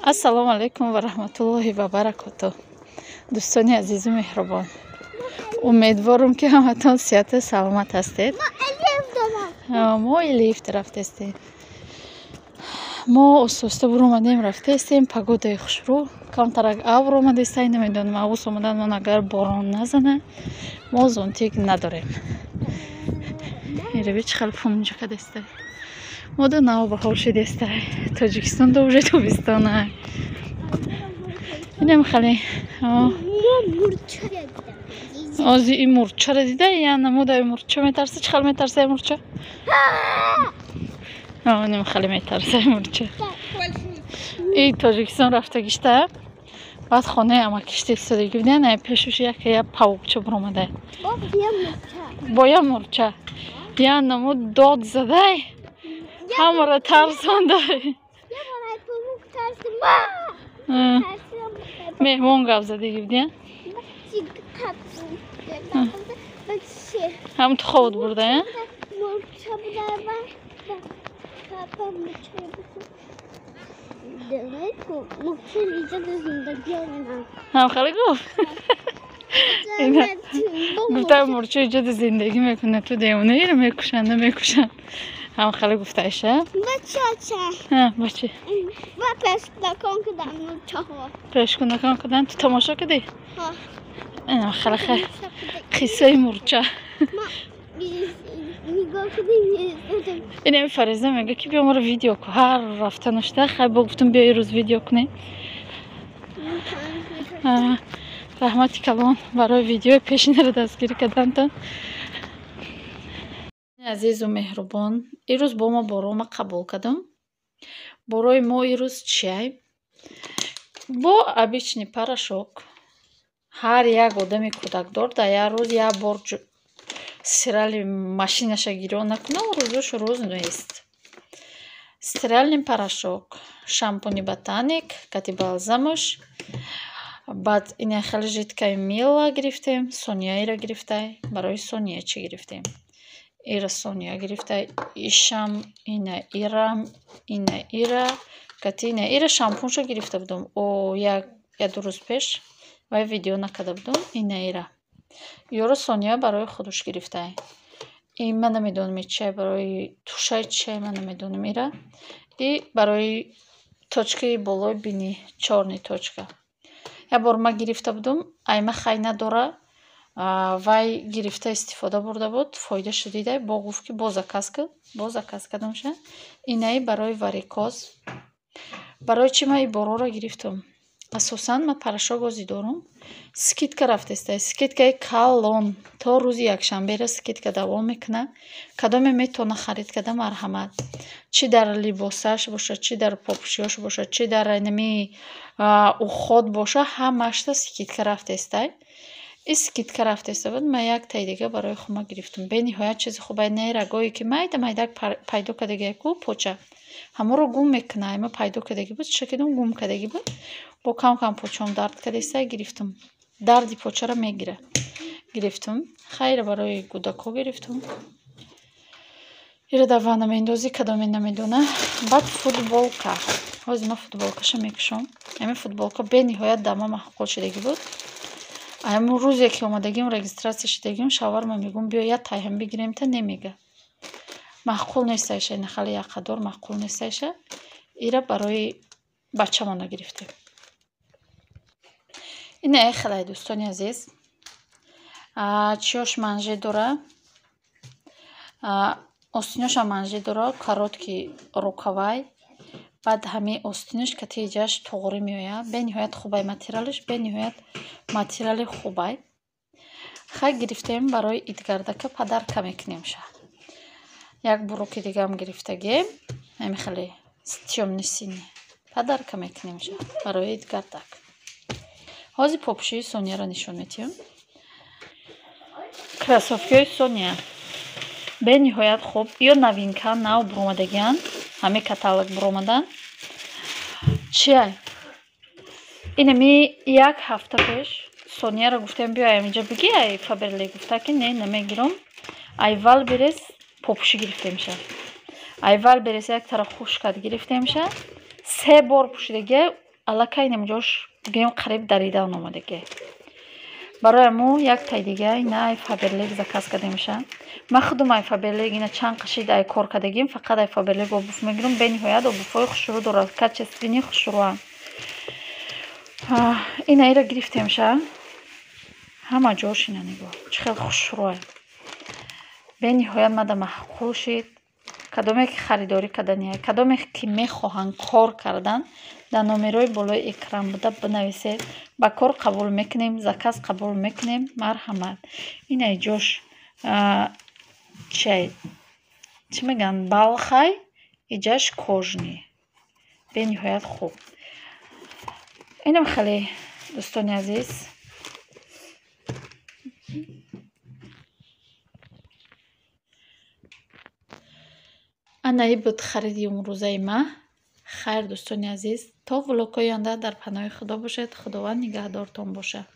Ассалому алайкум ва раҳматуллоҳи ва баракатуҳ. Дӯстони азизу меҳрубон, умедворам ки ҳаматон сиҳату саломат ҳастед. мо лифт рафтестем. Мо оста-оста буромадем рафтестем. Погодаи хушрӯ. Камтарак абр омадестай, намедонам аввус омадан мон агар борон назана. Мо зонтик надорем. Ирабе чӣ хел поминҷа кадестай. Мода наобаҳол шидестай. Тоҷикистон да уже тобистонай. Инем хеле ози и мурчара дидай, яна мода мурча метарса, чӣ хел метарса мурча? Инем хеле метарса мурча. И Тоҷикистон рафта гишта. Баъд хонаи амакишти истодагӣ будем, ай пешуш як павукча буромадай. Бо я мурча. Яна мо дод задай. Ҳамаро тарсондай. Меҳмон гап задагӣ будем. Ҳам ту ховд бурдая? ҳам хеле гуфт. Гуфта мурча иҷоди зиндагӣ мекунад, ту девонаиро мекушанд, намекушанд. ҳам хеле гуфтаиша? Бачи. Пешкунакон кадан, ту тамошо кади? Хеле хеле қиссаи мурча. Инем Фариза мега ки бия моро видео кун. Ҳар рафта ношта хай бо гуфтам бия ирӯз видео кунем. Раҳмати калон барои видеои пешинаро дастгирӣ кардантон. Азизу меҳрубон, ирӯз бо мо борома қабул кардам. Борои мо ирӯз чиай? Бо обичный порошок. Ҳар як одами кӯдакдор дар як рӯз як бор стирали машинаша гирён накуна, рӯзуш рӯз нест. Стиральный порошок, шампуни ботаник, кати балзамуш. Баъд ина хеле жидкаи мила гирифтем, сонияиро гирифтай. Барои сония чӣ гирифтем? Ира сония гирифтай, ишам, ина ира, кати ина ира шампунша гирифта будам. Як-ду рӯз пеш вай видео накарда будам. Ина ира. Ёро сония барои худуш гирифтай. И ман намедонам чай барои тушай чай, ман намедонам ира. И барои точкаи болои бини, чорни точка. Як бор ма гирифта будам, айма хай надора. Вай гирифта истифода бурда буд, фоидаша дидай, бо гуфт ки бо заказ кардамша. Инаи барои варикоз. Барои чӣ ман и бороро гирифтам? Асосан ман порошокози дорам. Скидка рафтестай. Скидкаи калон. То рӯзи якшанбера скидка давом мекунад. Кадоме метавона харид карда марҳамат. Чӣ дар либосаш бошад, чӣ дар попушиёш бошад, чӣ дар нами уход бошад, ҳамашта скидка рафтестай. И скидка рафтеста буд. Ман як таи дига барои хума гирифтам. Бениҳоят чизи хубай не рагое ки майда пайдо кардагӣ ку поча. Ҳамаро гум мекунад. Ма пайдо кардагӣ буд, шакидам гум кардагӣ буд. Бо кам почам дард кардеста гирифтам. Дарди почаро мегира. Гирифтам. Хайра барои кӯдако гирифтам. Ира дар ванна мендозӣ, кадоме намедона. Баъд футболка. Ҳозир ман футболкаша мекушам. Ҳамин футболка бениҳоят дар ман маҳқул шидагӣ буд. Ҳамун рӯзе ки омадагим регистратсия шидагим, шаварма мегӯм биё як тайҳам бигирем та немега. Маҳқул нестайша, ина хеле якқадор маҳқул нестайша. Ира барои бачамона гирифтем. Ина хеле дӯстони азиз. Чиёш манже дора. Остиноша манже дора, коротки рукавай. Баъд ҳамин остинаш кати иҷаш тоғри меояд. Бениҳоят хубай материалаш, бениҳоят материали хубай. Хай гирифтем барои идгардака падарка мекунемша. Як буроки дигам гирифтагем. Ҳамин хеле тёмнисини падарка мекунемша барои идгардак. Ҳозир попушии сонияро нишон медиҳам. Кросовкаи сония бениҳоят хуб. Ё новинка нав буромадагиян. Ҳамин каталог буромадан. Чиай? Инами як ҳафта пеш сонияро гуфтем биё инҷа бигӣ, ай Фаберле гуфта ки не, намегирам. Айвал берес попуши гирифтемша. Айвал берес як тараф хушкат гирифтемша. 3 бор пушидагӣ аллакай намҷош гӯем қариб даридан омадаги. Барои мо як тай дига ина ай Faberlic заказ кардемша. Ман худум ай Faberlic ина чанд қашид ай кор кардагим, фақат ай Faberlic обуф мегирам. Бениҳоят обуфҳои хушрӯ дорад. Качествени хушрӯан. Ина ира гирифтемша. Ҳама ҷош ина нигоҳ. Чӣ хел хушрӯа. Бениҳоят мада маъқул шид. Кадоме ки харидорӣ кардани, кадоме ки мехоҳанд кор кардан, дар номерои болои экран буда бинависед. Ба кор қабул мекунем, заказ қабул мекунем. Марҳамат. Инаи ҷош чӣ мегӯянд? Балхай иҷаш кожнӣ. Бениҳоят хуб. Инам хеле дӯстони азиз. Анаи буд хариди имрӯзаи ман. Хайр дӯстони азиз, то влогҳои оянда дар паноҳи Худо бошед. Худованд нигаҳдортон бошад.